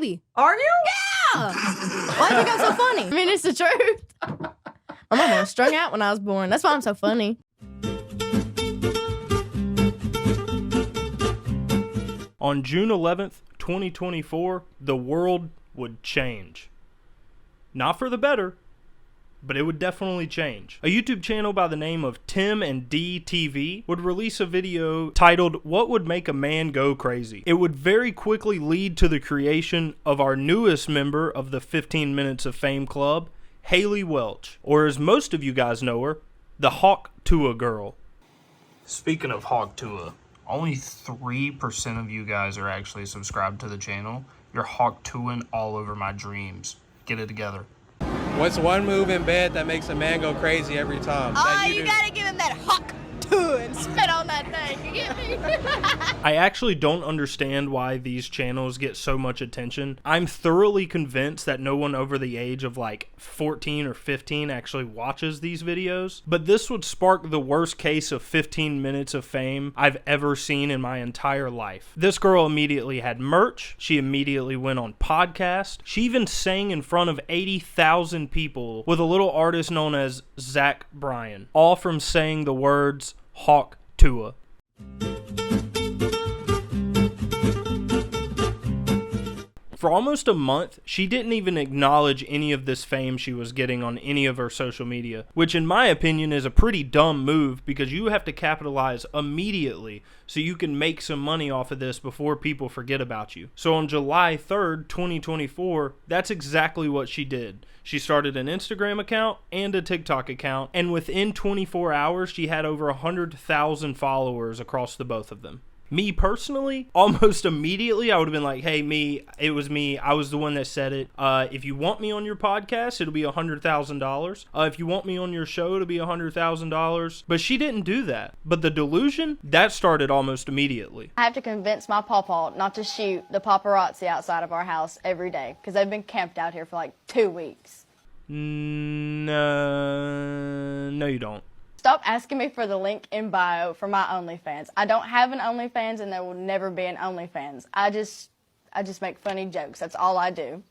baby. Are you? Yeah. Why do you think I'm so funny? I mean, it's the truth. My mama was strung out when I was born. That's why I'm so funny. On June 11th, 2024, the world would change. Not for the better, but it would definitely change. A YouTube channel by the name of Tim and D TV would release a video titled, "What Would Make a Man Go Crazy?" It would very quickly lead to the creation of our newest member of the 15 Minutes of Fame Club, Haley Welch, or as most of you guys know her, the Hawk Tuah girl. Speaking of Hawk Tuah, only 3% of you guys are actually subscribed to the channel. You're Hawk Tuahing all over my dreams. Get it together. What's one move in bed that makes a man go crazy every time? Oh, you gotta give him that hawk too and spit on that thing. You get me? I actually don't understand why these channels get so much attention. I'm thoroughly convinced that no one over the age of like 14 or 15 actually watches these videos, but this would spark the worst case of 15 minutes of fame I've ever seen in my entire life. This girl immediately had merch. She immediately went on podcast. She even sang in front of 80,000 people with a little artist known as Zach Bryan, all from saying the words Hawk Tuah. For almost a month, she didn't even acknowledge any of this fame she was getting on any of her social media, which in my opinion is a pretty dumb move because you have to capitalize immediately so you can make some money off of this before people forget about you. So on July 3rd, 2024, that's exactly what she did. She started an Instagram account and a TikTok account, and within 24 hours, she had over 100,000 followers across the both of them. Me personally, almost immediately, I would have been like, hey, it was me. I was the one that said it. If you want me on your podcast, it'll be $100,000. If you want me on your show, it'll be $100,000. But she didn't do that. But the delusion, that started almost immediately. I have to convince my pawpaw not to shoot the paparazzi outside of our house every day because they've been camped out here for like 2 weeks. No, you don't. Stop asking me for the link in bio for my OnlyFans. I don't have an OnlyFans and there will never be an OnlyFans. I just make funny jokes. That's all I do.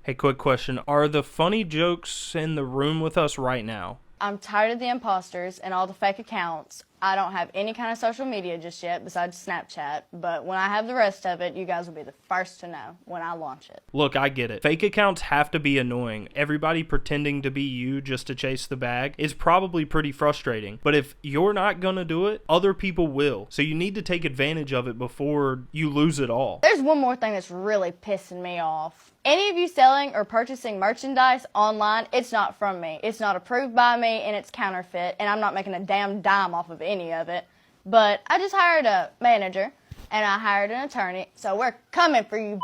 Hey, quick question. Are the funny jokes in the room with us right now? I'm tired of the imposters and all the fake accounts. I don't have any kind of social media just yet besides Snapchat, but when I have the rest of it, you guys will be the first to know when I launch it. Look, I get it. Fake accounts have to be annoying. Everybody pretending to be you just to chase the bag is probably pretty frustrating. But if you're not gonna do it, other people will. So you need to take advantage of it before you lose it all. There's one more thing that's really pissing me off. Any of you selling or purchasing merchandise online, it's not from me. It's not approved by me and it's counterfeit and I'm not making a damn dime off of any of it. But I just hired a manager and I hired an attorney, so we're coming for you.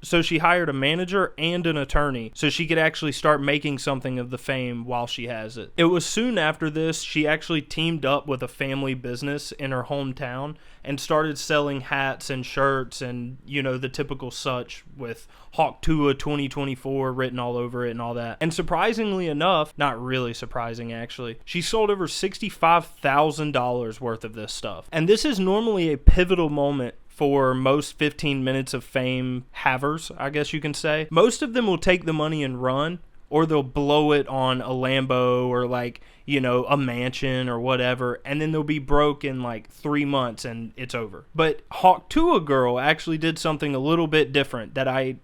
So she hired a manager and an attorney so she could actually start making something of the fame while she has it. It was soon after this she actually teamed up with a family business in her hometown and started selling hats and shirts and, you know, the typical such with Hawk Tuah 2024 written all over it and all that. And surprisingly enough, not really surprising actually, she sold over $65,000 worth of this stuff. And this is normally a pivotal moment for most 15 minutes of fame havers, I guess you can say. Most of them will take the money and run, or they'll blow it on a Lambo or like, you know, a mansion or whatever, and then they'll be broke in like 3 months and it's over. But Hawk Tuah girl actually did something a little bit different that I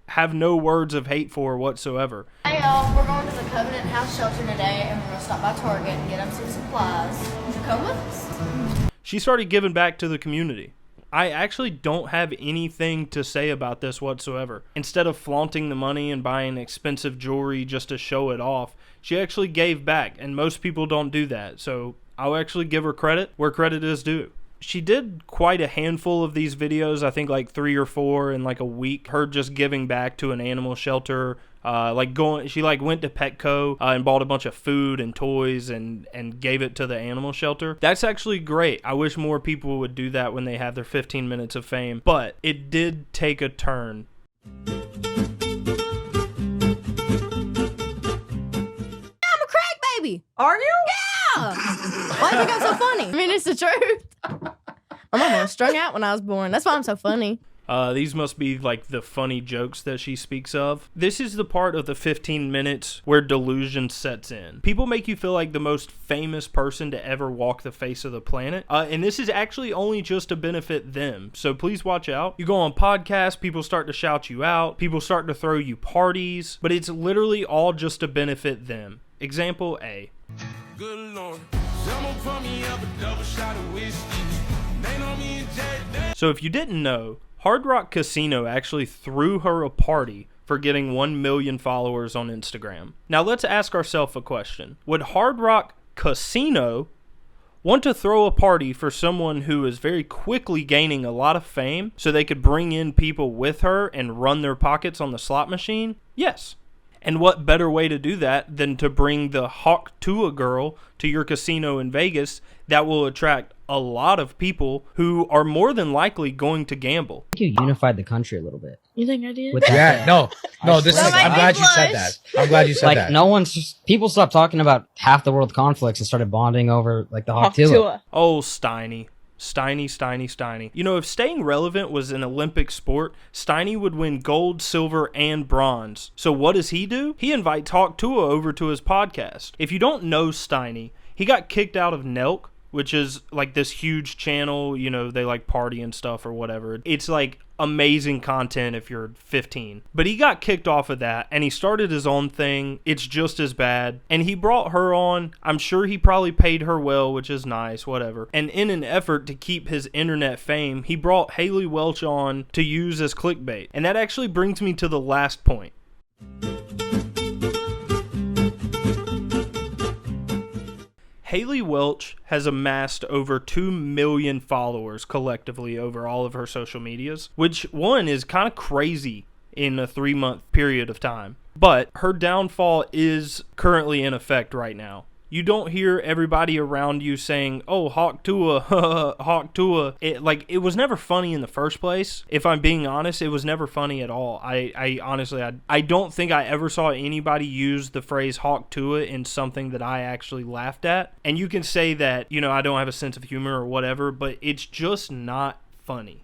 have no words of hate for whatsoever. Hey y'all, we're going to the Covenant House Shelter today and we're going to stop by Target and get them some supplies. Would you come with us? She started giving back to the community. I actually don't have anything to say about this whatsoever. Instead of flaunting the money and buying expensive jewelry just to show it off, she actually gave back, and most people don't do that, so I'll actually give her credit where credit is due. She did quite a handful of these videos, I think like 3 or 4 in like a week, her just giving back to an animal shelter. She went to Petco and bought a bunch of food and toys and gave it to the animal shelter. That's actually great. I wish more people would do that when they have their 15 minutes of fame. But it did take a turn. I'm a crack baby. Are you? Yeah. Why do you think I'm so funny? I mean, it's the truth. My mama was strung out when I was born. That's why I'm so funny. These must be like the funny jokes that she speaks of. This is the part of the 15 minutes where delusion sets in. People make you feel like the most famous person to ever walk the face of the planet. And this is actually only just to benefit them. So please watch out. You go on podcasts, people start to shout you out. People start to throw you parties. But it's literally all just to benefit them. Example A. Good Lord, someone pour me up a double shot of whiskey. They know me and Jack. So if you didn't know, Hard Rock Casino actually threw her a party for getting 1 million followers on Instagram. Now let's ask ourselves a question. Would Hard Rock Casino want to throw a party for someone who is very quickly gaining a lot of fame so they could bring in people with her and run their pockets on the slot machine? Yes. And what better way to do that than to bring the Hawk Tuah girl to your casino in Vegas that will attract a lot of people who are more than likely going to gamble. I think you unified the country a little bit. You think I did? With that Yeah, no. This is. That might I'm be glad you said blush. that. I'm glad you said like that. people stopped talking about half the world conflicts and started bonding over like the Hawk Tuah. Oh, Steiny. Steiny. You know, if staying relevant was an Olympic sport, Steiny would win gold, silver, and bronze. So what does he do? He invites Hawk Tuah over to his podcast. If you don't know Steiny, he got kicked out of Nelk, which is like this huge channel, you know, they like party and stuff or whatever. It's like amazing content if you're 15. But he got kicked off of that and he started his own thing. It's just as bad. And he brought her on. I'm sure he probably paid her well, which is nice, whatever. And in an effort to keep his internet fame, he brought Haley Welch on to use as clickbait. And that actually brings me to the last point. Haley Welch has amassed over 2 million followers collectively over all of her social medias, which one is kind of crazy in a 3-month period of time. But her downfall is currently in effect right now. You don't hear everybody around you saying, oh, Hawk Tuah, Hawk Tuah. It was never funny in the first place. If I'm being honest, it was never funny at all. I honestly don't think I ever saw anybody use the phrase Hawk Tuah in something that I actually laughed at. And you can say that, you know, I don't have a sense of humor or whatever, but it's just not funny.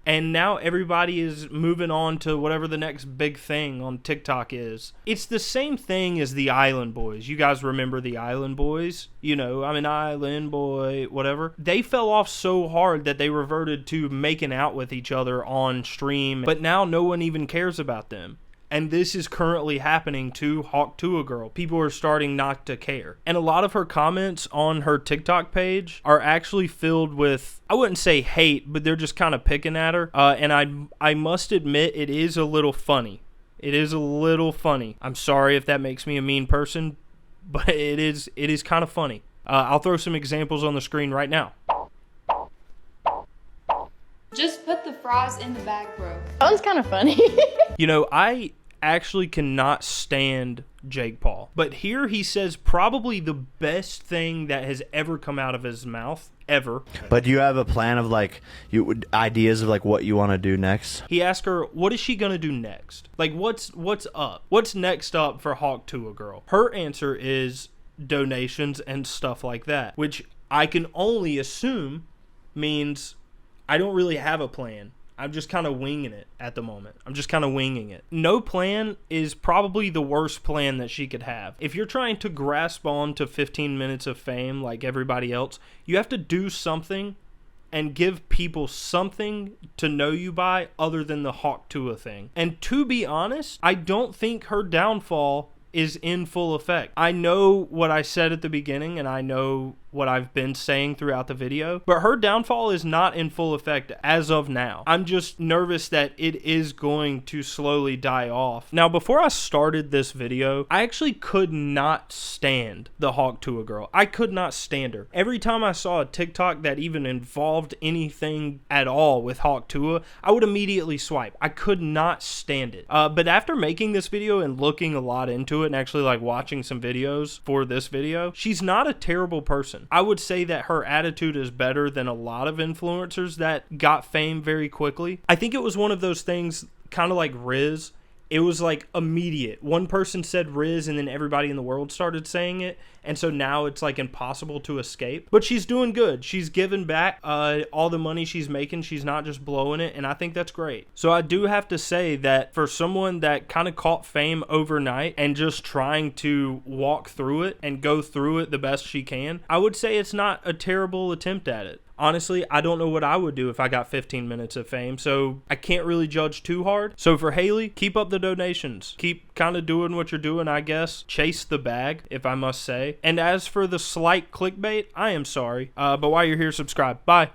And now everybody is moving on to whatever the next big thing on TikTok is. It's the same thing as the Island Boys. You guys remember the Island Boys? You know, I'm an island boy, whatever. They fell off so hard that they reverted to making out with each other on stream. But now no one even cares about them. And this is currently happening to Hawk Tuah girl. People are starting not to care. And a lot of her comments on her TikTok page are actually filled with, I wouldn't say hate, but they're just kind of picking at her. And I must admit, it is a little funny. It is a little funny. I'm sorry if that makes me a mean person, but it is kind of funny. I'll throw some examples on the screen right now. Just put the fries in the bag, bro. That one's kind of funny. You know, I actually cannot stand Jake Paul. But here he says probably the best thing that has ever come out of his mouth, ever. But do you have a plan of ideas of what you want to do next? He asked her, what is she going to do next? Like, what's up? What's next up for Hawk Tuah girl? Her answer is donations and stuff like that, which I can only assume means I don't really have a plan. I'm just kind of winging it at the moment. I'm just kind of winging it. No plan is probably the worst plan that she could have. If you're trying to grasp on to 15 minutes of fame like everybody else, you have to do something and give people something to know you by other than the Hawk Tuah thing. And to be honest, I don't think her downfall is in full effect. I know what I said at the beginning and I know what I've been saying throughout the video, but her downfall is not in full effect as of now. I'm just nervous that it is going to slowly die off. Now, before I started this video, I actually could not stand the Hawk Tuah girl. I could not stand her. Every time I saw a TikTok that even involved anything at all with Hawk Tuah, I would immediately swipe. I could not stand it. But after making this video and looking a lot into it and actually watching some videos for this video, she's not a terrible person. I would say that her attitude is better than a lot of influencers that got fame very quickly. I think it was one of those things, kind of like Riz. it was like immediate. One person said Riz and then everybody in the world started saying it. And so now it's like impossible to escape. But she's doing good. She's giving back all the money she's making. She's not just blowing it. And I think that's great. So I do have to say that for someone that kind of caught fame overnight and just trying to walk through it and go through it the best she can, I would say it's not a terrible attempt at it. Honestly, I don't know what I would do if I got 15 minutes of fame, so I can't really judge too hard. So for Haley, keep up the donations. Keep kind of doing what you're doing, I guess. Chase the bag, if I must say. And as for the slight clickbait, I am sorry. But while you're here, subscribe. Bye.